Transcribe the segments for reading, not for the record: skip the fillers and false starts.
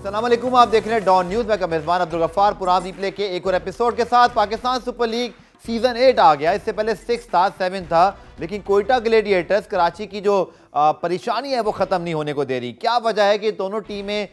अस्सलाम वालेकुम, आप देख रहे हैं डॉन न्यूज़। मैं मेज़बान अब्दुल गफ्फार पुरान रिप्ले के एक और एपिसोड के साथ। पाकिस्तान सुपर लीग सीजन 8 आ गया। इससे पहले 6 था, 7 था, लेकिन कोयटा ग्लेडिएटर्स कराची की जो परेशानी है वो ख़त्म नहीं होने को दे रही। क्या वजह है कि दोनों टीमें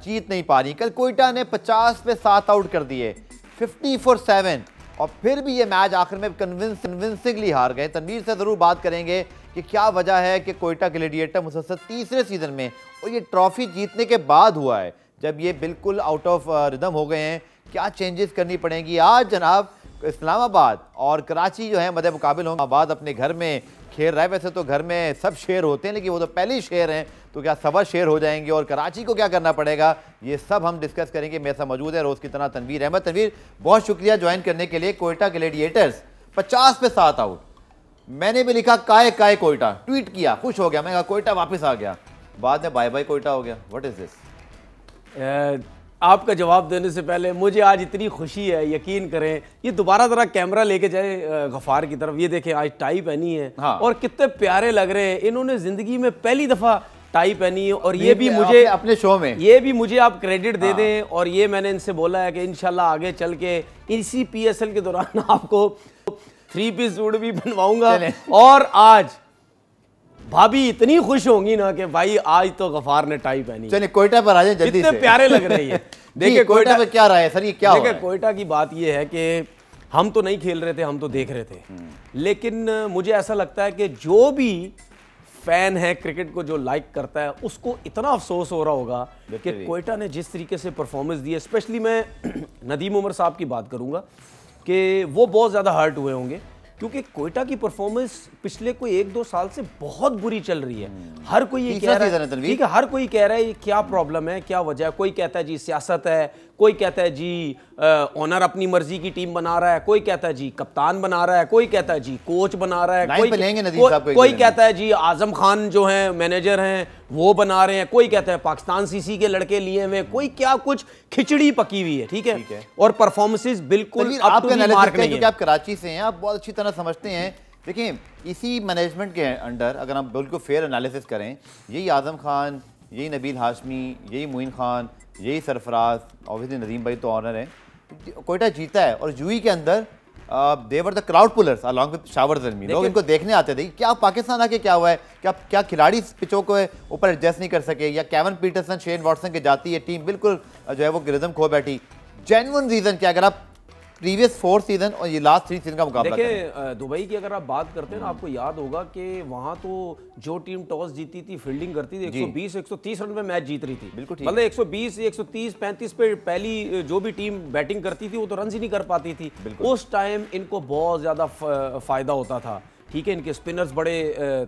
जीत नहीं पा रही। कल कोयटा ने 50 पे 7 आउट कर दिए, 50 for 7, और फिर भी ये मैच आखिर में कन्विंसिंगली हार गए। तनवीर से ज़रूर बात करेंगे कि क्या वजह है कि कोयटा ग्लेडिएटर मुसलसल तीसरे सीज़न में, और ये ट्रॉफी जीतने के बाद हुआ है जब ये बिल्कुल आउट ऑफ रिदम हो गए हैं, क्या चेंजेस करनी पड़ेंगी। आज जनाब इस्लामाबाद और कराची जो है मदे मुकाबिल होंगे। आबाद अपने घर में खेल रहा है। वैसे तो घर में सब शेर होते हैं, लेकिन वो तो पहले ही शेर हैं, तो क्या सवा शेर हो जाएंगे और कराची को क्या करना पड़ेगा, ये सब हम डिस्कस करेंगे। मेरे साथ मौजूद है रोज़ की तरह तनवीर अहमद। तनवीर, बहुत शुक्रिया ज्वाइन करने के लिए। कोयटा ग्लेडिएटर्स 50 पे 7 आउट, मैंने भी लिखा काय काय कोयटा, ट्वीट किया, खुश हो गया, मैं कहा कोयटा वापस आ गया, बाद में बाय बाय कोयटा हो गया। What is this? आपका जवाब देने से पहले मुझे आज इतनी खुशी है, यकीन करें। ये दोबारा ज़रा कैमरा लेके जाए गफ़ार की तरफ। ये देखें, आज टाई पहनी है। हाँ। और कितने प्यारे लग रहे हैं। इन्होंने ज़िंदगी में पहली दफ़ा टाई पहनी है, और ये भी मुझे अपने शो में, ये भी मुझे आप क्रेडिट दे दें। और ये मैंने इनसे बोला है कि इंशाल्लाह आगे चल के इसी PSL के दौरान आपको 3 पीस सूट भी बनवाऊंगा। और आज भाभी इतनी खुश होंगी ना कि भाई आज तो गफार ने टाई पहनी। चलिए कोयटा पर आ जाए जल्दी से। कितने प्यारे लग रही है। देखिए कोयटा में क्या रहा है सर, ये क्या देखिए कोयटा की बात ये है कि हम तो नहीं खेल रहे थे, हम तो देख रहे थे, लेकिन मुझे ऐसा लगता है कि जो भी फैन है क्रिकेट को, जो लाइक करता है, उसको इतना अफसोस हो रहा होगा कि कोयटा ने जिस तरीके से परफॉर्मेंस दी है। स्पेशली मैं नदीम उमर साहब की बात करूंगा कि वो बहुत ज़्यादा हर्ट हुए होंगे, क्योंकि कोयटा की परफॉर्मेंस पिछले कोई 1-2 साल से बहुत बुरी चल रही है। हर कोई ये कह रहा है, ठीक है, हर कोई कह रहा है ये क्या प्रॉब्लम है, क्या वजह है। कोई कहता है जी सियासत है, कोई कहता है जी ओनर अपनी मर्जी की टीम बना रहा है, कोई कहता है जी कप्तान बना रहा है, कोई कहता है जी कोच बना रहा है, कोई कहता है जी आजम खान जो है मैनेजर हैं वो बना रहे हैं, कोई कहता है पाकिस्तान CC के लड़के लिए हुए, कोई क्या कुछ खिचड़ी पकी हुई है, ठीक है। और परफॉर्मेंसेस बिल्कुल आप कराची से हैं, आप बहुत अच्छी तरह समझते हैं। देखिए इसी मैनेजमेंट के अंडर अगर हम बिल्कुल फेयर एनालिसिस करें, यही आजम खान, यही नबील हाशमी, यही मोइन खान, यही सरफराज, ऑब्वियसली नदीम भाई तो ऑनर है, कोयटा जीता है। और यूई के अंदर they were the crowd pullers along with Peshawar Zalmi, लोग इनको देखने आते थे। क्या पाकिस्तान आके क्या हुआ है, क्या खिलाड़ी पिचों को ऊपर एडजस्ट नहीं कर सके, या केवन पीटरसन, शेन वॉटसन के जाती है टीम बिल्कुल जो है वो रिदम खो बैठी। जेन्युइन रीज़न क्या, अगर आप प्रीवियस 4 सीजन और ये लास्ट 3 सीजन का मुकाबला देखिए दुबई की अगर आप बात करते हैं ना, आपको याद होगा कि वहां तो जो टीम टॉस जीती थी, फील्डिंग करती थी, 120-130 रन में मैच जीत रही थी। बिल्कुल, मतलब 120, 130, 35 पे पहली जो भी टीम बैटिंग करती थी वो तो रन ही नहीं कर पाती थी। उस टाइम इनको बहुत ज्यादा फायदा होता था, ठीक है। इनके स्पिनर्स बड़े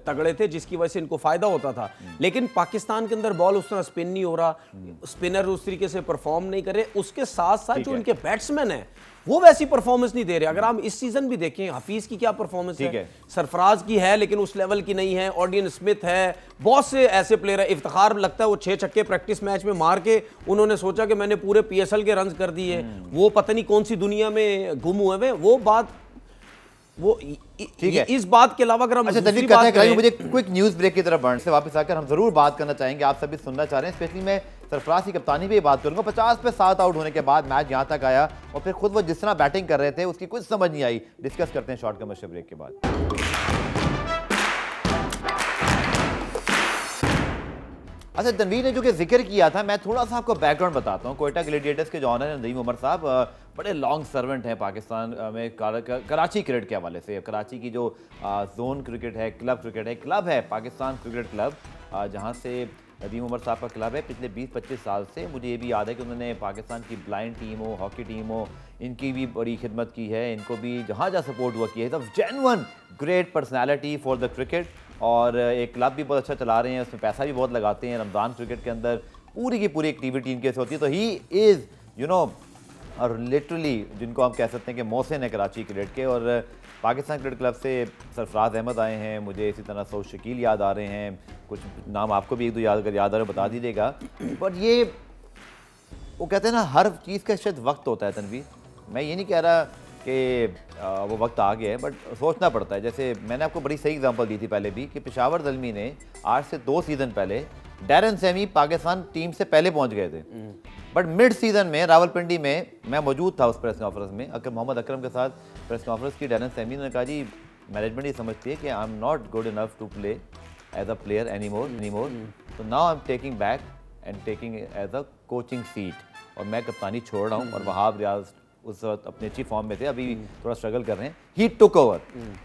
तगड़े थे, जिसकी वजह से इनको फायदा होता था। लेकिन पाकिस्तान के अंदर बॉल उस तरह स्पिन नहीं हो रहा, स्पिनर उस तरीके से परफॉर्म नहीं कर रहे, उसके साथ साथ जो इनके बैट्समैन है वो वैसी परफॉर्मेंस नहीं दे रहे। अगर हम इस सीजन भी देखें, हफीज की क्या परफॉर्मेंस है, सरफराज की है लेकिन उस लेवल की नहीं है, ऑडियन स्मिथ है, बहुत से ऐसे प्लेयर है। इफ्तिखार लगता है वो 6 छक्के प्रैक्टिस मैच में मार के उन्होंने सोचा कि मैंने पूरे PSL के रन कर दिए, वो पता नहीं कौन सी दुनिया में गुम हुए। वो बात वो ठीक है। इस बात के अलावा अगर हम मुझे क्विक न्यूज़ ब्रेक की तरफ बढ़ने से वापस आकर हम जरूर बात करना चाहेंगे, आप सभी सुनना चाह रहे हैं। स्पेशली मैं सरफराज की कप्तानी पे बात करूंगा। 50 पे 7 आउट होने के बाद मैच यहां तक आया, और फिर खुद वो जिस तरह बैटिंग कर रहे थे उसकी कुछ समझ नहीं आई। डिस्कस करते हैं शॉर्ट कमर्शियल ब्रेक के बाद। अच्छा, तनवीर ने जो कि जिक्र किया था, मैं थोड़ा सा आपको बैकग्राउंड बताता हूँ। कोयटा ग्लेडिएटर्स के जो ऑनर हैं नदीम उमर साहब, बड़े लॉन्ग सर्वेंट हैं पाकिस्तान में कराची क्रिकेट के हवाले से। कराची की जो जोन क्रिकेट है, क्लब है पाकिस्तान क्रिकेट क्लब, जहाँ से नदीम उमर साहब का क्लब है। पिछले 20-25 साल से मुझे ये भी याद है कि उन्होंने पाकिस्तान की ब्लाइंड टीम हो, हॉकी टीम हो, इनकी भी बड़ी खिदमत की है, इनको भी जहाँ जहाँ सपोर्ट हुआ किया है। Genuine great personality for the cricket, और एक क्लब भी बहुत अच्छा चला रहे हैं, उसमें पैसा भी बहुत लगाते हैं। रमज़ान क्रिकेट के अंदर पूरी की पूरी एक्टिविटी इनके से होती है। तो ही इज़ और लिटरली जिनको हम कह सकते हैं कि मोहसिन है कराची क्रिकेट के। और पाकिस्तान क्रिकेट क्लब से सरफराज अहमद आए हैं, मुझे इसी तरह सऊद शकील याद आ रहे हैं, कुछ नाम आपको भी 1-2 याद आ रहे बता दीजिएगा। बट ये वो कहते हैं ना, हर चीज़ का शायद वक्त होता है तनवीर। मैं ये नहीं कह रहा कि वो वक्त आ गया है, बट सोचना पड़ता है। जैसे मैंने आपको बड़ी सही एग्जांपल दी थी पहले भी कि पेशावर ज़ल्मी ने आज से 2 सीज़न पहले डैरेन सेमी पाकिस्तान टीम से पहले पहुंच गए थे, बट मिड सीजन में रावलपिंडी में मैं मौजूद था उस प्रेस कॉन्फ्रेंस में, मोहम्मद अकरम के साथ प्रेस कॉन्फ्रेंस की। डैरेन सेमी ने कहा जी मैनेजमेंट ये समझती है कि I am not good enough to play as a player anymore, तो now I am taking back and taking as a coaching seat, और मैं कप्तानी छोड़ रहा हूँ। और वहाब रियाज उस वक्त अपने अच्छी फॉर्म में थे, अभी थोड़ा स्ट्रगल कर रहे हैं। ही टुक ओवर,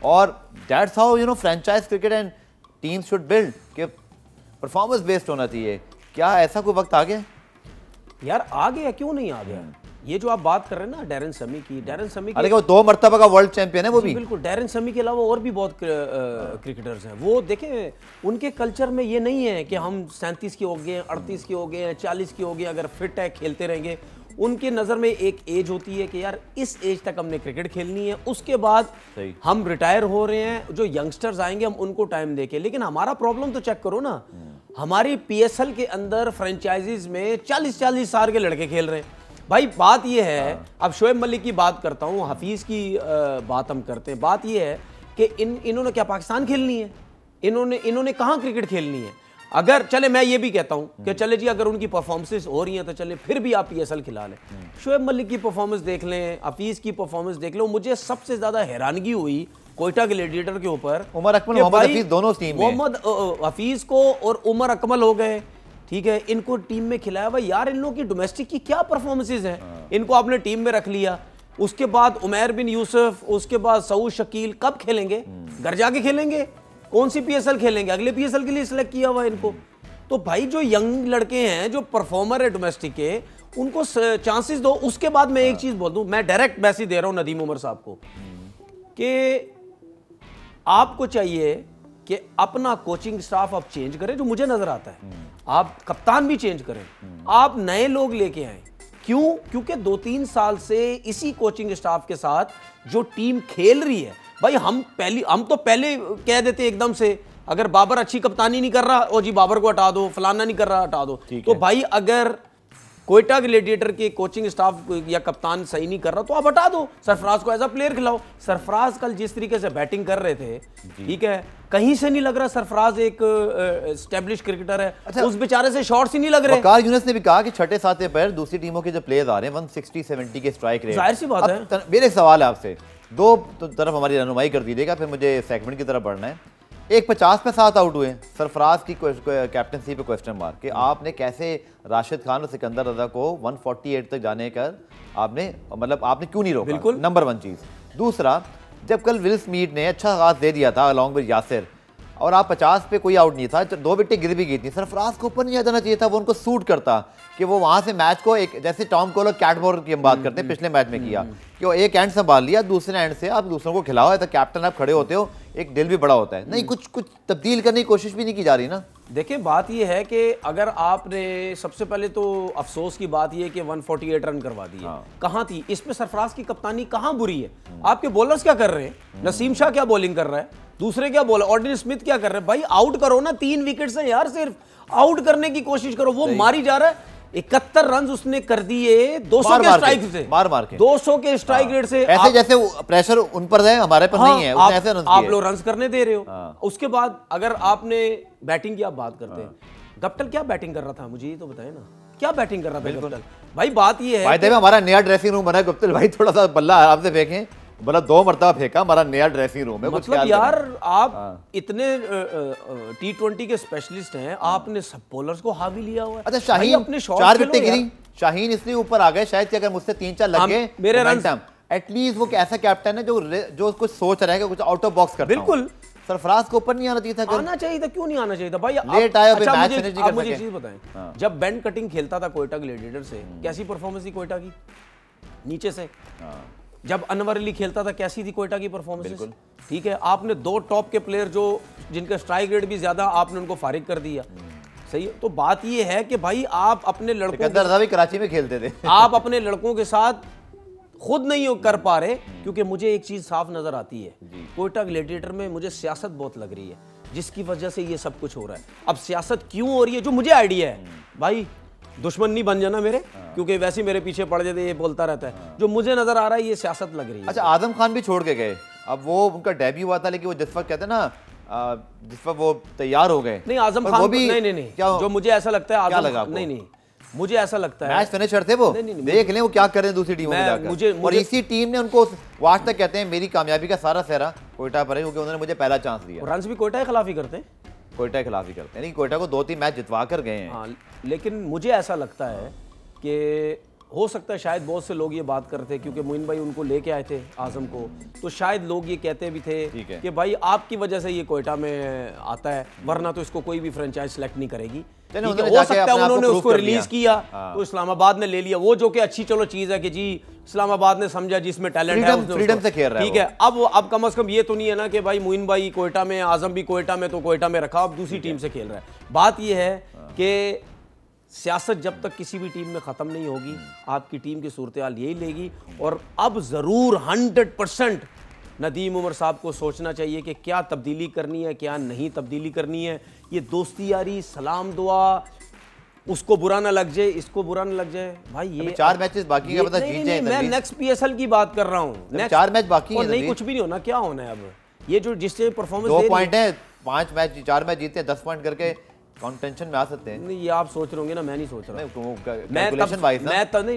और that's how you know franchise cricket and team should build, कि परफॉर्मेंस बेस्ड होना चाहिए। क्या ऐसा कोई वक्त आ गया यार? आ गया, क्यों नहीं आ गया? ये जो आप बात कर रहे हैं ना डैरेन समी की, अरे वो 2 मर्तबा का वर्ल्ड चैंपियन है वो भी। बिल्कुल, डैरेन समी के अलावा और भी बहुत क्रिकेटर्स हैं। वो देखें उनके कल्चर में ये नहीं है कि हम 37 के हो गए, 38 के हो गए, 40 के हो गए, अगर फिट है खेलते रहेंगे। उनकी नज़र में एक एज होती है कि यार इस एज तक हमने क्रिकेट खेलनी है, उसके बाद हम रिटायर हो रहे हैं, जो यंगस्टर्स आएंगे हम उनको टाइम देके। लेकिन हमारा प्रॉब्लम तो चेक करो ना, हमारी पीएसएल के अंदर फ्रेंचाइजीज में 40-40 साल के लड़के खेल रहे हैं। भाई बात ये है, अब शोएब मलिक की बात करता हूँ, हफीज़ की बात हम करते हैं। बात ये है कि इन्होंने क्या पाकिस्तान खेलनी है? इन्होंने कहाँ क्रिकेट खेलनी है? अगर चले, मैं ये भी कहता हूँ कि चले जी अगर उनकी परफॉर्मेंसेस हो रही हैं तो चले फिर भी आप पीएसएल खिला लें। शोएब मलिक की परफॉर्मेंस देख लें, हफीज़ की परफॉर्मेंस देख लो। मुझे सबसे ज़्यादा हैरानगी हुई कोयटा ग्लैडिएटर के ऊपर, उमर अकमल, मोहम्मद हफीज दोनों टीम में, मोहम्मद हफीज को और उमर अकमल हो गए, ठीक है, इनको टीम में खिलाया। भाई यार इन लोगों की डोमेस्टिक की क्या परफॉर्मेंसेज हैं, इनको आपने टीम में रख लिया। उसके बाद उमैर बिन यूसुफ, उसके बाद सऊद शकील, कब खेलेंगे? घर जाके खेलेंगे? कौन सी पीएसएल खेलेंगे? अगले पीएसएल के लिए सिलेक्ट किया हुआ इनको। तो भाई जो यंग लड़के हैं, जो परफॉर्मर है डोमेस्टिक के, उनको चांसेस दो। उसके बाद मैं एक चीज बोल दूं, मैं डायरेक्ट मैसेज दे रहा हूं नदीम उमर साहब को कि आपको चाहिए कि अपना कोचिंग स्टाफ आप चेंज करें, जो मुझे नजर आता है। आप कप्तान भी चेंज करें, आप नए लोग लेके आए। क्यों? क्योंकि 2-3 साल से इसी कोचिंग स्टाफ के साथ जो टीम खेल रही है, भाई हम तो पहले कह देते एकदम से, अगर बाबर अच्छी कप्तानी नहीं कर रहा, ओ जी बाबर को हटा दो, फलाना नहीं कर रहा हटा दो। तो भाई अगर कोयटा ग्लैडिएटर के कोचिंग स्टाफ या कप्तान सही नहीं कर रहा तो आप हटा दो, सरफराज को एज अ प्लेयर खिलाओ। सरफराज कल जिस तरीके से बैटिंग कर रहे थे, ठीक है, कहीं से नहीं लग रहा सरफराज एक एस्टेब्लिश क्रिकेटर है। अच्छा, उस बेचारे से शॉट्स ही नहीं लग रहे। वकार यूनुस ने भी कहा कि छठे सातवें पर दूसरी टीमों के जो प्लेयर्स आ रहे हैं 160-170 के स्ट्राइक रेट। जाहिर सी बात है। मेरे सवाल है आपसे, दो तरफ हमारी रहनुमाई कर दीजिएगा, फिर मुझे सेगमेंट की तरफ बढ़ना है। एक 50 पे 7 आउट हुए, सरफराज की कैप्टनसी पे क्वेश्चन मार्क कि आपने कैसे राशिद खान और सिकंदर रजा को 148 तक जाने का आपने क्यों नहीं रोका? बिल्कुल, नंबर 1 चीज़। दूसरा, जब कल विल स्मिथ ने अच्छा आगाज दे दिया था अलॉन्ग विद यासिर, और आप 50 पे कोई आउट नहीं था, 2 विकेटें गिर भी गई थी, सरफराज को ऊपर नहीं आ जाना चाहिए था? वो उनको सूट करता कि वो वहां से मैच को एक, जैसे टॉम कोल और कैटमोर की हम बात करते हैं, पिछले मैच में किया कि वो एक एंड संभाल लिया, दूसरे एंड से आप दूसरों को खिलाओ। तो कैप्टन आप खड़े होते हो, एक दिल भी बड़ा होता है। नहीं, कुछ तब्दील करने की कोशिश भी नहीं की जा रही ना। देखिए बात यह है कि अगर आपने सबसे पहले तो अफसोस की बात यह है कि 148 रन करवा दिए। कहाँ थी इसमें सरफराज की कप्तानी? कहाँ बुरी है? आपके बॉलर्स क्या कर रहे हैं? नसीम शाह क्या बॉलिंग कर रहा है, दूसरे क्या बॉलर ऑर्डिन स्मिथ क्या कर रहे हैं? भाई आउट करो ना, 3 विकेट से यार, सिर्फ आउट करने की कोशिश करो। वो मारी जा रहा है, 71 रन उसने कर दिए 200 के स्ट्राइक से, मार के 200 के स्ट्राइक रेट से। ऐसे जैसे प्रेशर उन पर है, हमारे पर नहीं है, उसने ऐसे आप लोग रन करने दे रहे हो। उसके बाद अगर आपने बैटिंग की आप बात करते हैं, गप्टिल क्या बैटिंग कर रहा था? मुझे ये तो बताए ना, क्या बैटिंग कर रहा था गप्टिल? भाई बात ये है, हमारा नया ड्रेसिंग रूम बना है गप्टिल भाई, थोड़ा सा बल्ला आराम से फेंकें, बोला 2 मरतबा फेंका, हमारा नया ड्रेसिंग रूम है। मतलब यार आप इतने T20 के स्पेशलिस्ट हैं, आपने सब बॉलर्स को हावी लिया हुआ है। अच्छा, शाहीन अपने 4 विकेटें गिरी, शाहीन इसलिए ऊपर आ गए शायद कि अगर मुझसे 3-4 लग गए मेरे रन, एटलीस्ट वो ऐसा कैप्टन है जो कुछ सोच रहा है, कुछ आउट ऑफ बॉक्स करता है। बिल्कुल, सरफराज को ऊपर नहीं आना चाहिए था। आना चाहिए था, क्यों नहीं आना चाहिए था भाई? लेट आया, अच्छा, आप मुझे चीज बताएं, जब बेंड कटिंग खेलता था कोयटा ग्लैडिएटर से, कैसी परफॉर्मेंस थी कोयटा की नीचे से? जब अनवर अली खेलता था कैसी थी कोयटा की परफॉर्मेंस? ठीक है, आपने 2 टॉप के प्लेयर जो जिनका स्ट्राइक रेट भी ज्यादा, आपने उनको फारिग कर दिया। सही है, तो बात ये है कि भाई आप अपने लड़कों भी कराची में खेलते थे आप अपने लड़कों के साथ खुद नहीं कर पा रहे। क्योंकि मुझे एक चीज साफ नजर आती है, कोयटा ग्लैडिएटर में मुझे सियासत बहुत लग रही है, जिसकी वजह से ये सब कुछ हो रहा है। अब सियासत क्यों हो रही है, जो मुझे आइडिया है, भाई दुश्मन नहीं बन जाना मेरे, क्योंकि वैसे मेरे पीछे पड़ जाते, ये बोलता रहता है। जो मुझे नजर आ रहा है ये सियासत लग रही है। अच्छा, आजम खान भी छोड़ के गए, अब वो उनका डेब्यू हुआ था, लेकिन वो जिस वक्त कहते हैं ना जिस पर वो तैयार हो गए। नहीं आजम खान, नहीं जो मुझे ऐसा लगता है आजम, नहीं मुझे ऐसा लगता है मैच फिनिशर थे वो। देख लें वो क्या करें दूसरी टीमों में जाकर। और इसी टीम ने उनको वो आज तक कहते हैं मेरी कामयाबी का सारा सेहरा कोयटा पर है, क्योंकि उन्होंने मुझे पहला चांस दिया। रन्स भी कोयटा के खिलाफ ही करते हैं, कोयटा के खिलाफ ही करते हैं। नहीं, कोयटा को 2-3 मैच जितवा कर गए हैं। हाँ, लेकिन मुझे ऐसा लगता है कि हो सकता है शायद बहुत से लोग ये बात करते हैं, क्योंकि मोइन भाई उनको लेके आए थे आजम को, तो शायद लोग ये कहते भी थे कि भाई आपकी वजह से ये कोयटा में आता है, वरना तो इसको कोई भी फ्रेंचाइज सेलेक्ट नहीं करेगी। हो सकता है उन्होंने उसको रिलीज किया तो इस्लामाबाद ने ले लिया, वो जो कि अच्छी चलो चीज है कि जी इस्लामाबाद ने समझा जिसमें टैलेंट है, फ्रीडम से खेल रहा है। ठीक है, अब कम से कम ये तो नहीं है ना कि भाई मोइन भाई कोयटा में, आजम भी कोयटा में, तो कोयटा में रखा, अब दूसरी टीम से खेल रहा है। बात ये है कि सियासत जब तक किसी भी टीम में ख़त्म नहीं होगी, आपकी टीम की सूरत हाल यही लेगी। और अब ज़रूर 100% नदीम उमर साहब को सोचना चाहिए कि क्या तब्दीली करनी है, क्या नहीं तब्दीली करनी है। ये दोस्ती यारी, सलाम दुआ, उसको बुरा ना लग जाए, इसको बुरा ना लग जाए, भाई ये 4 मैचेस बाकी है, पता जीत जाए। मैं नेक्स्ट PSL की बात कर रहा हूँ, 4 मैच बाकी है, नहीं कुछ भी नहीं होना, क्या होना है अब। ये जो जिससे परफॉर्मेंस 2 पॉइंट है, 5 मैच 4 मैच जीते हैं, 10 पॉइंट करके टेंशन में आ सकते हैं। नहीं ये आप सोच रहे होंगे ना, मैं नहीं सोच रहा।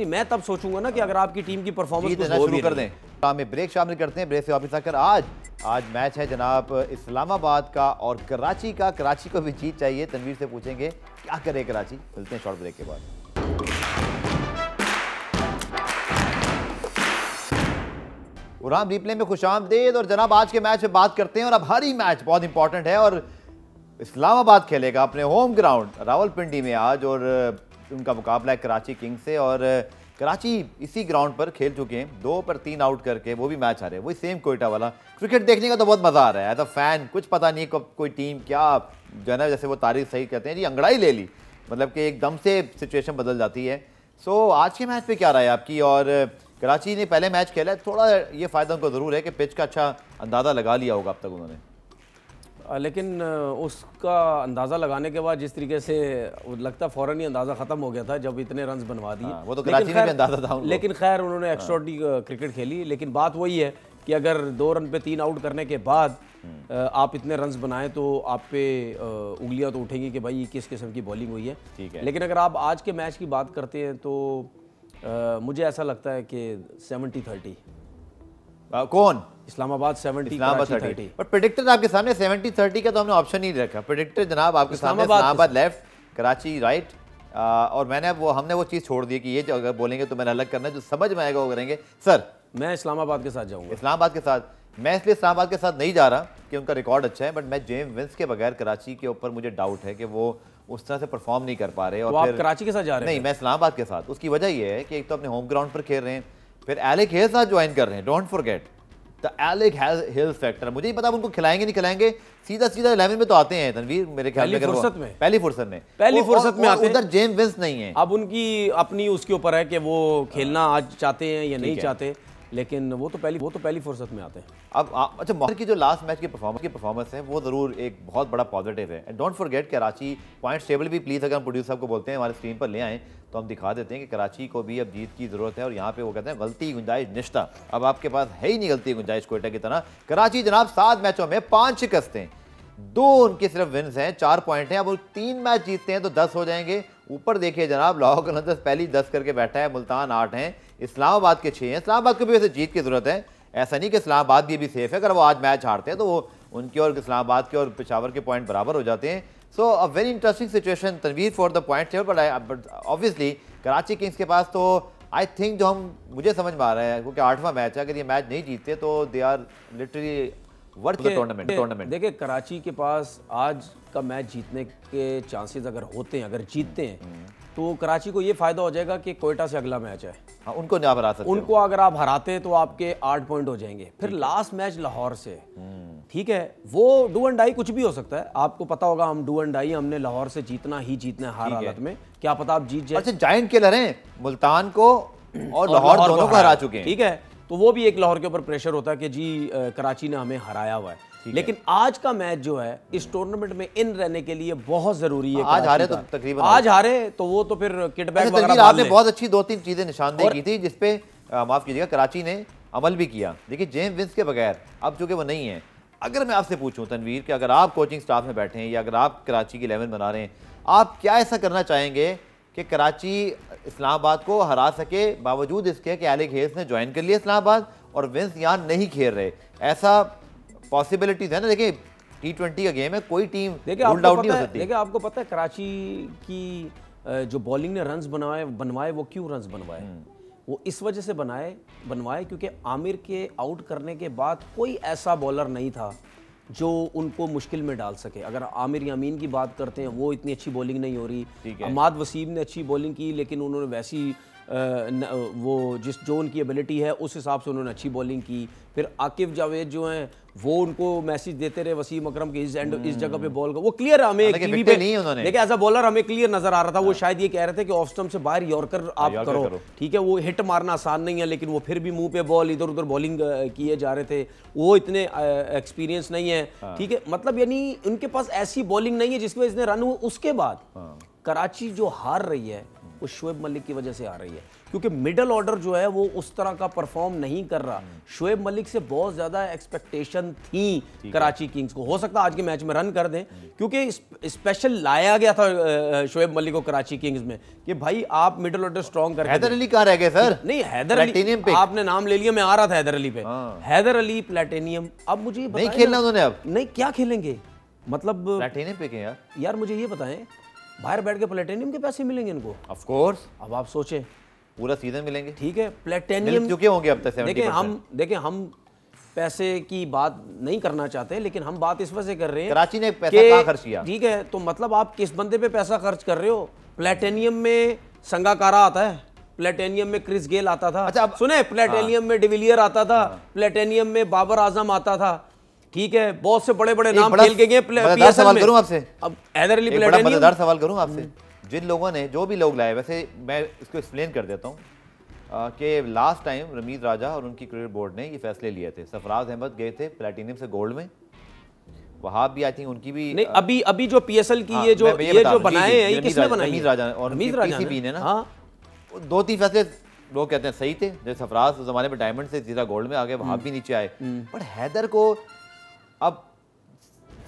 मैं तब सोचूंगा ना कि अगर आपकी टीम की परफॉर्मेंस शुरू कर दें। हमें ब्रेक शामिल करते हैं, ब्रेक से वापस आकर आज मैच है जनाब इस्लामाबाद का और कराची का। कराची को भी जीत चाहिए, तनवीर से पूछेंगे क्या करे कराची। मिलते हैं शॉर्ट ब्रेक के बाद। उराम रिप्ले में खुशामदीद। और जनाब आज के मैच में बात करते हैं, और अब हर ही मैच बहुत इंपॉर्टेंट है। और इस्लामाबाद खेलेगा अपने होम ग्राउंड रावलपिंडी में आज, और उनका मुकाबला है कराची किंग्स से। और कराची इसी ग्राउंड पर खेल चुके हैं, 2 पर 3 आउट करके वो भी मैच हारे। वही सेम कोयटा वाला। क्रिकेट देखने का तो बहुत मज़ा आ रहा है एज अ फैन। कुछ पता नहीं कब कोई टीम क्या जो है ना, जैसे वो तारीख सही कहते हैं जी, अंगड़ाई ले ली, मतलब कि एकदम से सिचुएशन बदल जाती है। सो आज के मैच पे क्या राय आपकी? और कराची ने पहले मैच खेला है, थोड़ा ये फ़ायदा उनको ज़रूर है कि पिच का अच्छा अंदाज़ा लगा लिया होगा अब तक उन्होंने, लेकिन उसका अंदाज़ा लगाने के बाद जिस तरीके से लगता फ़ौरन ही अंदाज़ा ख़त्म हो गया था जब इतने रन्स बनवा दिए। वो तो कराची में भी अंदाज़ा था उनको। लेकिन खैर उन्होंने एक्स्ट्राऑर्डिनरी क्रिकेट खेली। लेकिन बात वही है कि अगर 2 रन पे 3 आउट करने के बाद आप इतने रन्स बनाएं तो आप पे उंगलियां तो उठेंगी कि भाई किस किस्म की बॉलिंग हुई है। ठीक है। लेकिन अगर आप आज के मैच की बात करते हैं तो मुझे ऐसा लगता है कि 70-30। कौन? इस्लामाबाद 70-30। पर प्रेडिक्टर आपके सामने 70-30 का तो हमने ऑप्शन ही रखा। प्रेडिक्टर जनाब आपके सामने इस्लामाबाद लेफ्ट, कराची राइट। और हमने वो चीज़ छोड़ दी कि ये जो अगर बोलेंगे तो मैंने अलग करना है, जो समझ में आएगा वो करेंगे। सर मैं इस्लामाबाद के साथ जाऊँगा। इस्लामाबाद के साथ मैं इसलिए इस्लामाबाद के साथ नहीं जा रहा कि उनका रिकॉर्ड अच्छा है, बट मैं जेम्स विंस के बगैर कराची के ऊपर मुझे डाउट है कि वो उस तरह से परफॉर्म नहीं कर पा रहे। और तो आप कराची के साथ जा रहे हैं? नहीं, मैं इस्लामाबाद के साथ। उसकी वजह ये है कि एक तो अपने होम ग्राउंड पर खेल रहे हैं, फिर एलेक हिल साथ ज्वाइन कर रहे हैं। Don't forget the Alex Hales factor. मुझे नहीं पता उनको खिलाएंगे नहीं खिलाएंगे, सीधा 11 में तो आते हैं तनवीर मेरे ख्याल में, पहली फुर्सत में आते हैं। उधर जेम्स विंस नहीं है। अब उनकी अपनी उसके ऊपर है कि वो खेलना आज चाहते हैं या नहीं चाहते, लेकिन वो तो पहली फुर्सत में आते हैं। अब अच्छा, मोहर की जो लास्ट मैच की परफॉर्मेंस है वो ज़रूर एक बहुत बड़ा पॉजिटिव है। And don't forget Karachi point table भी प्लीज़ अगर हम प्रोड्यूसर साहब को बोलते हैं हमारे स्क्रीन पर ले आएँ तो हम दिखा देते हैं कि कराची को भी अब जीत की ज़रूरत है। और यहाँ पे वो कहते हैं गलती की गुंजाइश निश्ता, अब आपके पास है ही नहीं गलती की गुंजाइश कोयटा की तरह। कराची जनाब 7 मैचों में 5 शिकस्तें, 2 उनके सिर्फ विन्स हैं, 4 पॉइंट हैं। अब वो 3 मैच जीतते हैं तो 10 हो जाएंगे। ऊपर देखिए जनाब लाहौर कलंदर्स पहली 10 करके बैठा है, मुल्तान 8 हैं, इस्लामाबाद के 6 हैं। इस्लामाबाद को भी वैसे जीत की ज़रूरत है, ऐसा नहीं कि इस्लामाबाद भी सेफ है। अगर वो आज मैच हारते हैं तो वो उनके और इस्लामाबाद के और पेशावर के पॉइंट बराबर हो जाते हैं। So a very interesting situation तनवीर for the point table. But obviously Karachi Kings के पास तो आई थिंक जो मुझे समझ में आ रहा है क्योंकि 8वां मैच है, अगर ये मैच नहीं जीतते तो they are literally worth the tournament. देखिए कराची के पास आज का मैच जीतने के चांसेस अगर होते हैं, अगर जीतते हैं तो कराची को ये फायदा हो जाएगा कि कोयटा से अगला मैच है। हाँ, उनको नहीं आप हरा सकते। उनको अगर आप हराते तो आपके 8 पॉइंट हो जाएंगे। फिर लास्ट मैच लाहौर से, ठीक है, वो डू एंड डाई कुछ भी हो सकता है। आपको पता होगा हम डू एंड डाई, हमने लाहौर से जीतना ही जीतना है हर हालत में। क्या पता आप जीत जाए। अच्छा, जायंट किलर हैं, मुल्तान को और लाहौर दोनों को हरा चुके हैं। ठीक है, तो वो भी एक लाहौर के ऊपर प्रेशर होता है कि जी कराची ने हमें हराया हुआ है। लेकिन आज का मैच जो है इस टूर्नामेंट में इन रहने के लिए बहुत जरूरी है। आज हारे तो तकरीबन आज हारे तो वो तो फिर किटबैक वगैरह आपने बहुत अच्छी 2-3 चीजें निशानदेही की थी जिसपे माफ कीजिएगा कराची ने अमल भी किया। देखिए जेम्स विंस के बगैर अब चूंकि वो नहीं है, अगर मैं आपसे पूछूं तनवीर कि अगर आप कोचिंग स्टाफ में बैठे हैं या अगर आप कराची की 11 बना रहे हैं, आप क्या ऐसा करना चाहेंगे कि कराची इस्लामाबाद को हरा सके, बावजूद इसके कि एलेक्स हेल्स ने ज्वाइन कर लिया इस्लामाबाद और विंस यहाँ नहीं खेल रहे? ऐसा पॉसिबिलिटीज है ना। देखिए T20 का गेम है, कोई टीम रूल्ड आउट नहीं हो सकती। देखिए आपको पता है कराची की जो बॉलिंग ने रन्स बनवाए वो क्यों रन्स बनवाए? वो इस वजह से बनवाए क्योंकि आमिर के आउट करने के बाद कोई ऐसा बॉलर नहीं था जो उनको मुश्किल में डाल सके। अगर आमिर यामीन की बात करते हैं, वो इतनी अच्छी बॉलिंग नहीं हो रही। अहमद वसीम ने अच्छी बॉलिंग की, लेकिन उन्होंने वैसी वो जो उनकी एबिलिटी है उस हिसाब से उन्होंने अच्छी बॉलिंग की। फिर आकिब जावेद जो हैं वो उनको मैसेज देते रहे वसीम अकरम के इस जगह पे बॉल का, वो क्लियर हमें टीवी पे नहीं उन्होंने, लेकिन एज अ बॉलर हमें क्लियर नजर आ रहा था। वो शायद ये कह रहे थे कि ऑफ स्टंप से बाहर यॉर्कर आप करो, ठीक है। वो हिट मारना आसान नहीं है, लेकिन वो फिर भी मुंह पे बॉल इधर उधर बॉलिंग किए जा रहे थे। वो इतने एक्सपीरियंस नहीं है, ठीक है। मतलब यानी उनके पास ऐसी बॉलिंग नहीं है जिसकी वजह से रन हुए। उसके बाद कराची जो हार रही है वो शोएब मलिक की वजह से आ रही है, क्योंकि मिडल ऑर्डर जो है वो उस तरह का परफॉर्म नहीं कर रहा। शोएब मलिक से बहुत ज्यादा एक्सपेक्टेशन थी कराची किंग्स को। हो सकता है आज के मैच में रन कर दें, क्योंकि स्पेशल लाया गया था शोएब मलिक को कराची किंग्स में कि भाई आप मिडल ऑर्डर स्ट्रॉन्ग करके। हैदर अली कहाँ रह गए सर? नहीं, हैदर अली आपने नाम ले लिया, मैं आ रहा था हैदर अली पे। हैदर अली प्लेटिनियम, अब मुझे नहीं खेलना उन्होंने, अब नहीं क्या खेलेंगे? मतलब प्लेटिनियम पे क्या यार मुझे ये बताएं, बाहर बैठ के प्लेटिनियम के पैसे मिलेंगे इनको? Of course. अब आप सोचें पूरा सीजन मिलेंगे, ठीक है। प्लेटिनियम चुके होंगे अब तक 70%। देखें हम पैसे की बात नहीं करना चाहते, लेकिन हम बात इस वजह से कर रहे हैं कराची ने पैसा कहाँ खर्च किया, ठीक है। तो मतलब आप किस बंदे पे पैसा खर्च कर रहे हो? प्लेटिनियम में संगाकारा आता है, प्लेटिनियम में क्रिस गेल आता था। अच्छा, सुने, प्लेटिनियम में डिविलियर आता था, प्लेटिनियम में बाबर आजम आता था, ठीक है। बहुत से बड़े बड़े नाम खेल के गए पीएसएल सवाल में। करूं आपसे, अब हैदर अली बड़ा मजेदार सवाल करूं आपसे। जिन लोगों ने, जो भी लोग लाए, वैसे मैं इसको एक्सप्लेन कर देता हूं कि लास्ट टाइम रमीज राजा और उनकी क्रिकेट बोर्ड ने ये फैसले लिए थे। सरफराज अहमद गए थे प्लेटिनियम से गोल्ड में, वहाब भी आई थिंक उनकी भी नहीं। अभी जो पीएसएल की ये जो बनाए हैं, ये किसने बनाए? रमीज राजा और पीसीबी ने ना। 2-3 फैसले लोग कहते हैं सही थे, जैसे सरफराज उस जमाने में डायमंड से सीधा गोल्ड में आ गए, वहाब भी नीचे आए। बट हैदर को अब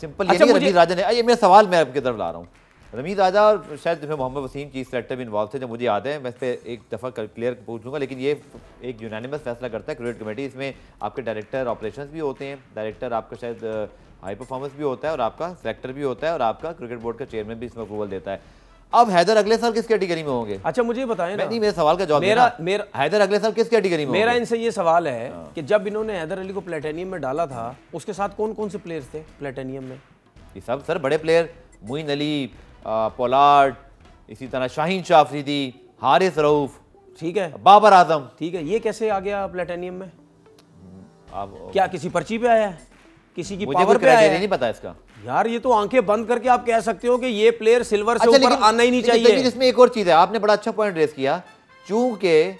सिंपल ये नहीं, रमीज राजा ने, ये मेरा सवाल मैं आपकी तरफ ला रहा हूँ। रमीज राजा और शायद जिसमें मोहम्मद वसीम चीफ सेलेक्टर भी इन्वॉल्व थे, जब मुझे याद है, मैं इस पर एक दफ़ा क्लियर पूछ लूँगा, लेकिन ये एक यूनानिमस फैसला करता है क्रिकेट कमेटी। इसमें आपके डायरेक्टर ऑपरेशंस भी होते हैं, डायरेक्टर आपका शायद हाई परफॉर्मेंस भी होता है, और आपका सेलेक्टर भी होता है, और आपका क्रिकेट बोर्ड का चेयरमैन भी इसमें अप्रूवल देता है। अब हैदर अगले साल किस कैटेगरी में होंगे? अच्छा मुझे बताएं ना, नहीं मेरे सवाल का जवाब मेरा हैदर अगले साल किस कैटेगरी में? मेरा इनसे ये सवाल है कि जब इन्होंने हैदर अली को प्लेटिनियम में डाला था, उसके साथ कौन कौन से प्लेयर्स थे प्लेटिनियम में? ये सब सर बड़े प्लेयर, मोइन अली, पोलार्ड, इसी तरह शाहीन शाह अफरीदी, हारिस रऊफ, ठीक है, बाबर आजम, ठीक है। ये कैसे आ गया प्लेटिनियम में? क्या किसी पर्ची पे आया है, किसी की पावर पे आया है? नहीं पता इसका यार। ये तो आंखें बंद करके आप कह सकते हो कि ये प्लेयर सिल्वर से ऊपर आना ही नहीं चाहिए। इसमें एक और चीज है, आपने बड़ा अच्छा पॉइंट रेस किया। चूंकि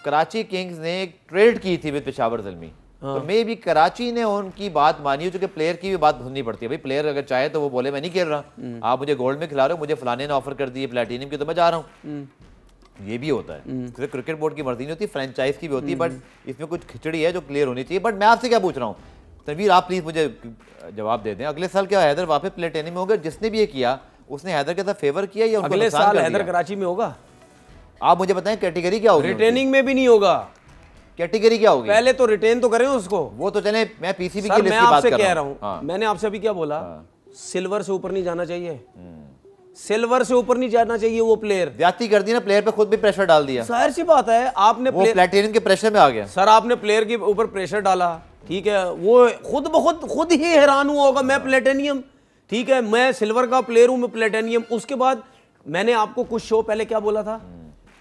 कराची किंग्स ने ट्रेड की थी विद पेशावर ज़ल्मी, तो मे भी कराची ने उनकी बात मानी हो, चूंकि प्लेयर की भी बात सुननी पड़ती है। भाई प्लेयर अगर चाहे तो वो बोले मैं नहीं खेल रहा, आप मुझे गोल्ड में खिला रहे हो, मुझे फलाने ने ऑफर कर दिए प्लेटिनियम की, तो मैं जा रहा हूँ। ये भी होता है, क्रिकेट बोर्ड की मर्जी नहीं होती, फ्रेंचाइज की भी होती है। बट इसमें कुछ खिचड़ी है जो क्लियर होनी चाहिए। बट मैं आपसे क्या पूछ रहा हूँ तनवीर, आप प्लीज मुझे जवाब दे दें, अगले साल क्या हैदर वापस प्लेटिनियम में होगा? जिसने भी ये किया उसने हैदर के साथ फेवर किया या अगले साल हैदर कराची में होगा? आप मुझे बताएं कैटेगरी क्या होगी? रिटेनिंग में भी नहीं होगा। कैटेगरी क्या होगी? पहले तो रिटेन तो करें उसको, वो तो चले। मैं पीसीबी की लिस्ट की बात कर रहा हूं। मैंने आपसे अभी क्या बोला? सिल्वर से ऊपर नहीं जाना चाहिए, सिल्वर से ऊपर नहीं जाना चाहिए। वो प्लेयर ज्यादती कर दी ना, प्लेयर पे खुद भी प्रेशर डाल दिया। जाहिर सी बात है, आपने प्लेटिनियम के प्रेशर में आ गया सर, आपने प्लेयर के ऊपर प्रेशर डाला, ठीक है। वो खुद ही हैरान हुआ होगा, मैं प्लेटिनियम, ठीक है, मैं सिल्वर का प्लेयर हूं, मैं प्लेटिनियम। उसके बाद मैंने आपको कुछ शो पहले क्या बोला था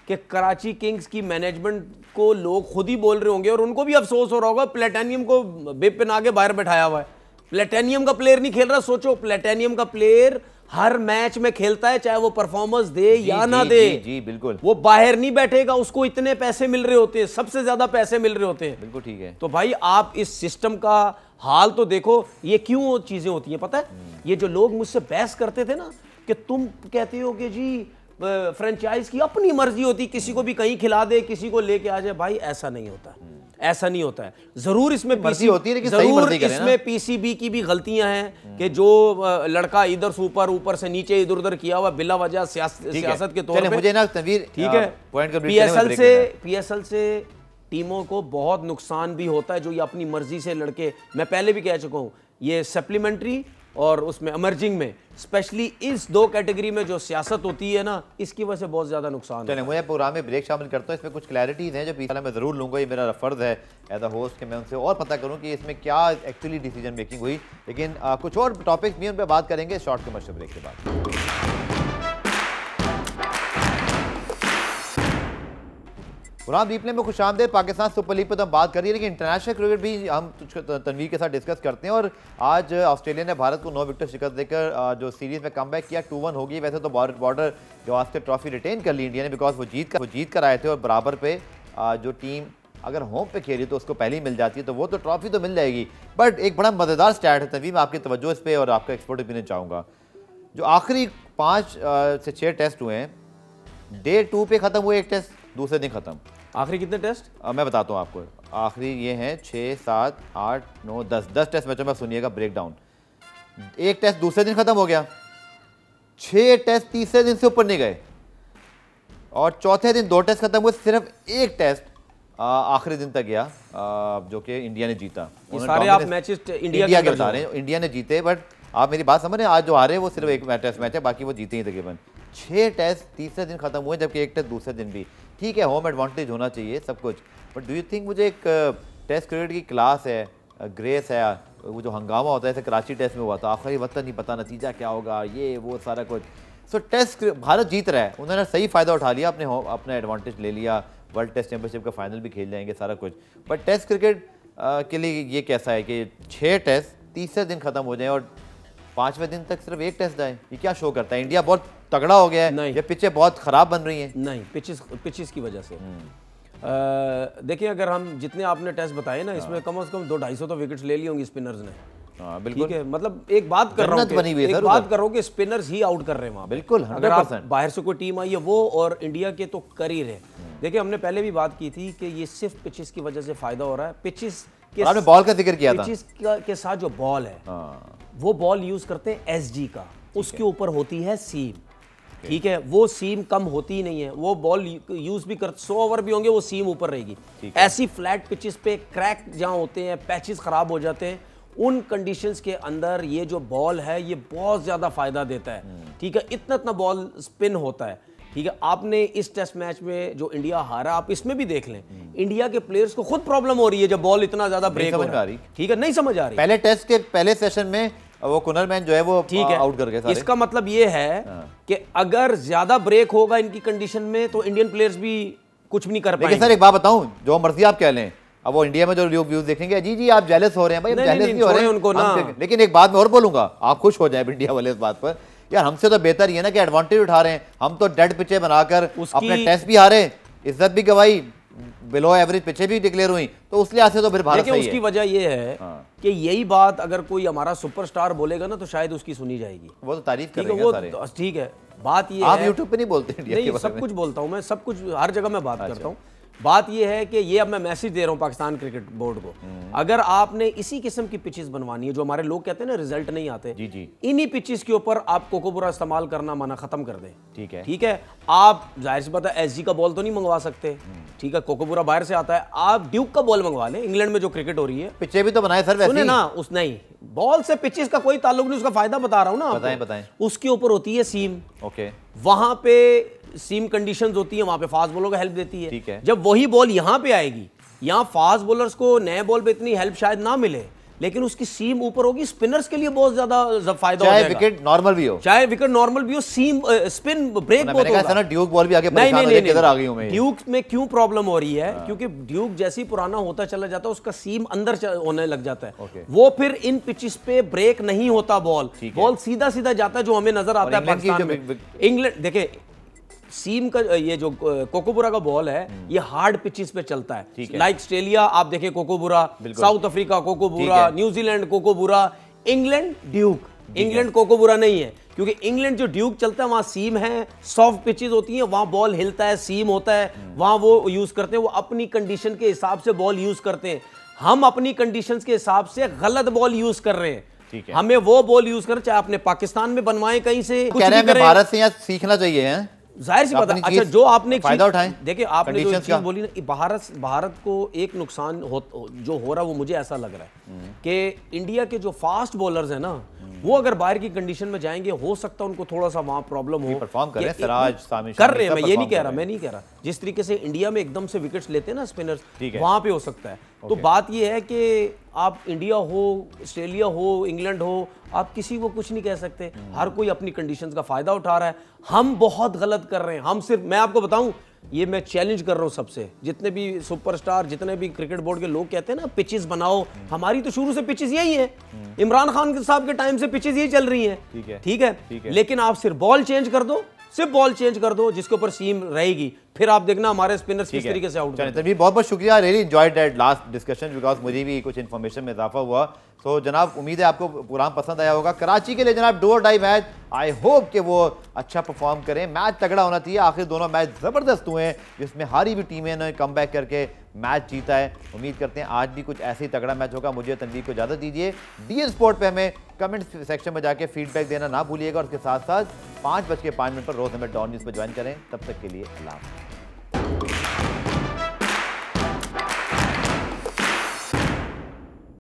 कि कराची किंग्स की मैनेजमेंट को लोग खुद ही बोल रहे होंगे और उनको भी अफसोस हो रहा होगा, प्लेटिनियम को बिप पिना के बाहर बैठाया हुआ है। प्लेटिनियम का प्लेयर नहीं खेल रहा। सोचो, प्लेटिनियम का प्लेयर हर मैच में खेलता है, चाहे वो परफॉर्मेंस दे या ना दे। जी बिल्कुल, वो बाहर नहीं बैठेगा, उसको इतने पैसे मिल रहे होते हैं, सबसे ज्यादा पैसे मिल रहे होते हैं। बिल्कुल ठीक है। तो भाई आप इस सिस्टम का हाल तो देखो, ये क्यों चीजें होती हैं पता है? ये जो लोग मुझसे बहस करते थे ना कि तुम कहते हो कि जी फ्रेंचाइज की अपनी मर्जी होती, किसी को भी कहीं खिला दे, किसी को लेके आ जाए, भाई ऐसा नहीं होता। ऐसा नहीं होता है। जरूर इसमें मर्जी होती है, लेकिन सही जरूर मर्जी करें ना। इसमें पीसीबी की भी गलतियां हैं कि जो लड़का इधर से ऊपर, ऊपर से नीचे, इधर उधर किया हुआ बिला वजह सियासत के तौर पे। मुझे ना तनवीर ठीक है, पीएसएल से टीमों को बहुत नुकसान भी होता है जो ये अपनी मर्जी से लड़के, मैं पहले भी कह चुका हूं, ये सप्लीमेंट्री और उसमें इमर्जिंग में स्पेशली इस दो कैटेगरी में जो सियासत होती है ना, इसकी वजह से बहुत ज्यादा नुकसान है। चलिए मुझे प्रोग्राम में ब्रेक शामिल करता हूँ, इसमें कुछ क्लैरिटीज हैं जो पीछे मैं जरूर लूंगा, ये मेरा फर्ज है एज अ होस्ट कि मैं उनसे और पता करूं कि इसमें क्या एक्चुअली डिसीजन मेकिंग हुई। लेकिन कुछ और टॉपिक्स भी उन पर बात करेंगे शॉर्ट कमर्शियल ब्रेक के बाद। प्रोग्राम रिप्ले में खुशामदीद। पाकिस्तान सुपर लीग पर तो हम बात करिए, लेकिन इंटरनेशनल क्रिकेट भी हम तनवीर के साथ डिस्कस करते हैं। और आज ऑस्ट्रेलिया ने भारत को 9 विकेट शिकस्त देकर जो सीरीज में कमबैक किया, 2-1 हो गई। वैसे तो बॉर्डर गावस्कर ट्रॉफी रिटेन कर ली इंडिया ने, बिकॉज वो जीत कर आए थे और बराबर पे जो टीम अगर होम पे खेली तो उसको पहले ही मिल जाती है, तो वो तो ट्रॉफी तो मिल जाएगी। बट एक बड़ा मजेदार स्टैट है तनवीर, मैं आपकी तवज्जो इस पर और आपका एक्सपर्ट ओपिनियन चाहूँगा। जो आखिरी 5 से 6 टेस्ट हुए हैं, डे 2 पे खत्म हुए एक टेस्ट, दूसरे दिन खत्म। आखिरी कितने टेस्ट? मैं बताता हूँ आपको। आखिरी ये हैं 6, 7, 8, 9, 10 टेस्ट मैचों में सुनिएगा ब्रेक डाउन। एक टेस्ट दूसरे दिन खत्म हो गया, 6 टेस्ट तीसरे दिन से ऊपर नहीं गए, और चौथे दिन 2 टेस्ट खत्म हुए, सिर्फ एक टेस्ट आखिरी दिन तक गया जो कि इंडिया ने जीता। सारे आप मैचेस इंडिया के बता रहे हैं, इंडिया ने जीते। बट आप मेरी बात समझ रहे हैं, आज जो हारे वो सिर्फ एक टेस्ट मैच है, बाकी वो जीते ही तकरीबन। 6 टेस्ट तीसरे दिन खत्म हुए, जबकि एक टेस्ट दूसरे दिन भी। ठीक है, होम एडवांटेज होना चाहिए सब कुछ, बट डू यू थिंक मुझे एक टेस्ट क्रिकेट की क्लास है, ग्रेस है, वो जो हंगामा होता है जैसे कराची टेस्ट में हुआ था, आखिरी वक्त नहीं पता नतीजा क्या होगा, ये वो सारा कुछ। सो टेस्ट भारत जीत रहा है, उन्होंने सही फ़ायदा उठा लिया, अपना एडवांटेज ले लिया, वर्ल्ड टेस्ट चैंपियनशिप का फाइनल भी खेल जाएंगे सारा कुछ। बट टेस्ट क्रिकेट के लिए ये कैसा है कि 6 टेस्ट तीसरे दिन खत्म हो जाए और 5वें दिन तक सिर्फ एक टेस्ट जाए, ये क्या शो करता है? इंडिया बहुत तगड़ा हो गया है, ये पिचें बहुत खराब बन रही हैं। नहीं, पिचेस की वजह से। देखिए, अगर हम जितने आपने टेस्ट बताए ना, इसमें कम से कम 200-250 तो विकेट्स ले ली होंगी स्पिनर्स ने। हाँ, बिल्कुल। ठीक है, मतलब एक बात कर रहा हूँ कि स्पिनर्स ही आउट कर रहे हैं वहाँ। बिल्कुल, अगर आप बाहर से कोई टीम आई है वो और इंडिया के तो कर ही रहे। देखिए, हमने पहले भी बात की थी कि ये सिर्फ पिचेस की वजह से फायदा हो रहा है। पिचेस आपने बॉल का जिक्र किया था, पिचेस के साथ जो बॉल है वो बॉल यूज करते हैं एसजी का, उसके ऊपर होती है सीम। ठीक है, वो सीम कम होती ही नहीं है, वो बॉल यूज भी कर 100 ओवर भी होंगे वो सीम ऊपर रहेगी। ऐसी फ्लैट पिचेस पे क्रैक जहां होते हैं, पैचेस खराब हो जाते हैं, उन कंडीशंस के अंदर ये जो बॉल है ये बहुत ज्यादा फायदा देता है। ठीक है, इतना बॉल स्पिन होता है। ठीक है, आपने इस टेस्ट मैच में जो इंडिया हारा, आप इसमें भी देख लें, इंडिया के प्लेयर्स को खुद प्रॉब्लम हो रही है जब बॉल इतना ज्यादा ब्रेक हो रहा है। ठीक है, नहीं समझ आ रही। पहले टेस्ट के पहले सेशन में वो कुनरमैन जो है वो ठीक है आउट कर गए सारे। इसका मतलब ये है कि अगर ज्यादा ब्रेक होगा इनकी कंडीशन में तो इंडियन प्लेयर्स भी कुछ भी नहीं कर पाएंगे। सर एक बात बताऊं, जो मर्जी आप कह लें, अब वो इंडिया में जो लोग व्यूज देखेंगे, जी आप जेलस हो रहे हैं, भाई जेलस नहीं हो रहे हैं उनको ना। लेकिन एक बात मैं और बोलूंगा, आप खुश हो जाए इंडिया वाले इस बात पर, यार हमसे तो बेहतर ही है ना कि एडवांटेज उठा रहे हैं। हम तो डेड पिचे बनाकर अपने टेस्ट भी हारे, इज्जत भी गवाई, बिलो एवरेज पिचे भी डिक्लेयर हुई, तो उस लिहाज से तो फिर भारत सही है। उसकी वजह ये है कि यही बात अगर कोई हमारा सुपरस्टार बोलेगा ना तो शायद उसकी सुनी जाएगी, वो तो तारीफ करेंगे सारे। ठीक है, बात ये आप यूट्यूब पे नहीं बोलते इंडिया के बारे में? सब कुछ बोलता हूँ मैं, सब कुछ हर जगह मैं बात करता हूँ। बात यह है कि ये अब मैं मैसेज दे रहा हूं पाकिस्तान क्रिकेट बोर्ड को, अगर आपने इसी किस्म की पिचेस बनवानी है जो हमारे लोग कहते हैं ना रिजल्ट नहीं आते, इन्हीं पिचेस के ऊपर आप कोकोबुरा इस्तेमाल करना माना खत्म कर दें। ठीक है, आप जाहिर सी बात है एसजी का बॉल तो नहीं मंगवा सकते। ठीक है, कोकोबुरा बाहर से आता है, आप ड्यूक का बॉल मंगवा लें। इंग्लैंड में जो क्रिकेट हो रही है, पिचे भी तो बनाए सर, सुने ना, उस नहीं बॉल से पिचेस का कोई ताल्लुक नहीं, उसका फायदा बता रहा हूं ना। बताएं। उसके ऊपर होती है सीम। ओके, वहां पे सीम कंडीशंस होती है, वहां पे फास्ट बॉलर को हेल्प देती है। ठीक है, जब वही बॉल यहां पे आएगी, यहां फास्ट बॉलर्स को नए बॉल पे इतनी हेल्प शायद ना मिले, लेकिन उसकी सीम ऊपर होगी, स्पिनर्स के लिए बहुत ज्यादा फायदा हो जाएगा। चाहे विकेट नॉर्मल भी हो, सीम स्पिन ब्रेक बहुत होगा ना। ड्यूक बॉल भी आगे परेशान हो, किधर आ गई हूं मैं? ड्यूक में क्यों प्रॉब्लम हो रही है? क्योंकि ड्यूक जैसे ही पुराना होता चला जाता है उसका सीम अंदर होने लग जाता है, वो फिर इन पिचेस पे ब्रेक नहीं होता, बॉल सीधा सीधा जाता है, जो हमें नजर आता है पाकिस्तान में। इंग्लैंड देखिए, सीम का ये जो कोकोबुरा का बॉल है ये हार्ड पिचेस पे चलता है, लाइक ऑस्ट्रेलिया आप देखें Kookaburra, South Africa Kookaburra, New Zealand Kookaburra, England Duke. England Kookaburra नहीं है, क्योंकि इंग्लैंड जो ड्यूक चलता है वहां सीम है, सॉफ्ट पिचेस होती हैं, वहां बॉल हिलता है, सीम होता है, वहां वो यूज करते हैं, वो अपनी कंडीशन के हिसाब से बॉल यूज करते हैं। हम अपनी कंडीशंस के हिसाब से गलत बॉल यूज कर रहे हैं। हमें वो बॉल यूज कर, चाहे अपने पाकिस्तान में बनवाएं, कहीं से कुछ भी करें, भारत से यहाँ सीखना चाहिए है, जाहिर सी बात है। अच्छा, जो आपने फायदा उठाएं, देखिए आपने जो चीज बोली ना, भारत को एक नुकसान जो हो रहा है वो मुझे ऐसा लग रहा है कि इंडिया के जो फास्ट बॉलर्स हैं ना, वो अगर बाहर की कंडीशन में जाएंगे, हो सकता है उनको थोड़ा सा वहां प्रॉब्लम हो। परफॉर्म कर रहे हैं, मैं ये नहीं कह रहा, मैं नहीं कह रहा, जिस तरीके से इंडिया में एकदम से विकेट्स लेते हैं ना स्पिनर्स, वहां पे हो सकता है। तो बात ये है कि आप इंडिया हो, ऑस्ट्रेलिया हो, इंग्लैंड हो, आप किसी को कुछ नहीं कह सकते, हर कोई अपनी कंडीशंस का फायदा उठा रहा है। हम बहुत गलत कर रहे हैं। हम सिर्फ, मैं आपको बताऊं, ये मैं चैलेंज कर रहा हूं सबसे, जितने भी सुपरस्टार, जितने भी क्रिकेट बोर्ड के लोग कहते हैं ना पिचेस बनाओ, हमारी तो शुरू से पिचेस यही है, इमरान खान साहब के टाइम से पिचेस यही चल रही हैं, ठीक है। लेकिन आप सिर्फ बॉल चेंज कर दो, सिर्फ बॉल चेंज कर दो जिसके ऊपर सीम रहेगी, फिर आप देखना हमारे स्पिनर्स किस तरीके से आउट करते हैं। बहुत बहुत शुक्रिया, really enjoyed that last discussion because मुझे भी कुछ इन्फॉर्मेशन में इजाफा हुआ। तो जनाब, उम्मीद है आपको प्रोग्राम पसंद आया होगा। कराची के लिए जनाब डू और डाई मैच, आई होप कि वो अच्छा परफॉर्म करें, मैच तगड़ा होना चाहिए। आखिर दोनों मैच जबरदस्त हुए हैं, जिसमें हारी भी टीमें ने कम बैक करके मैच जीता है। उम्मीद करते हैं आज भी कुछ ऐसे ही तगड़ा मैच होगा। मुझे तनवीर को इजाजत दीजिए। DN स्पोर्ट पे हमें कमेंट सेक्शन में जाके फीडबैक देना ना भूलिएगा, और उसके साथ साथ 5:05 पर रोज हमें डॉन न्यूज़ पर ज्वाइन करें। तब तक के लिए अल्लाह।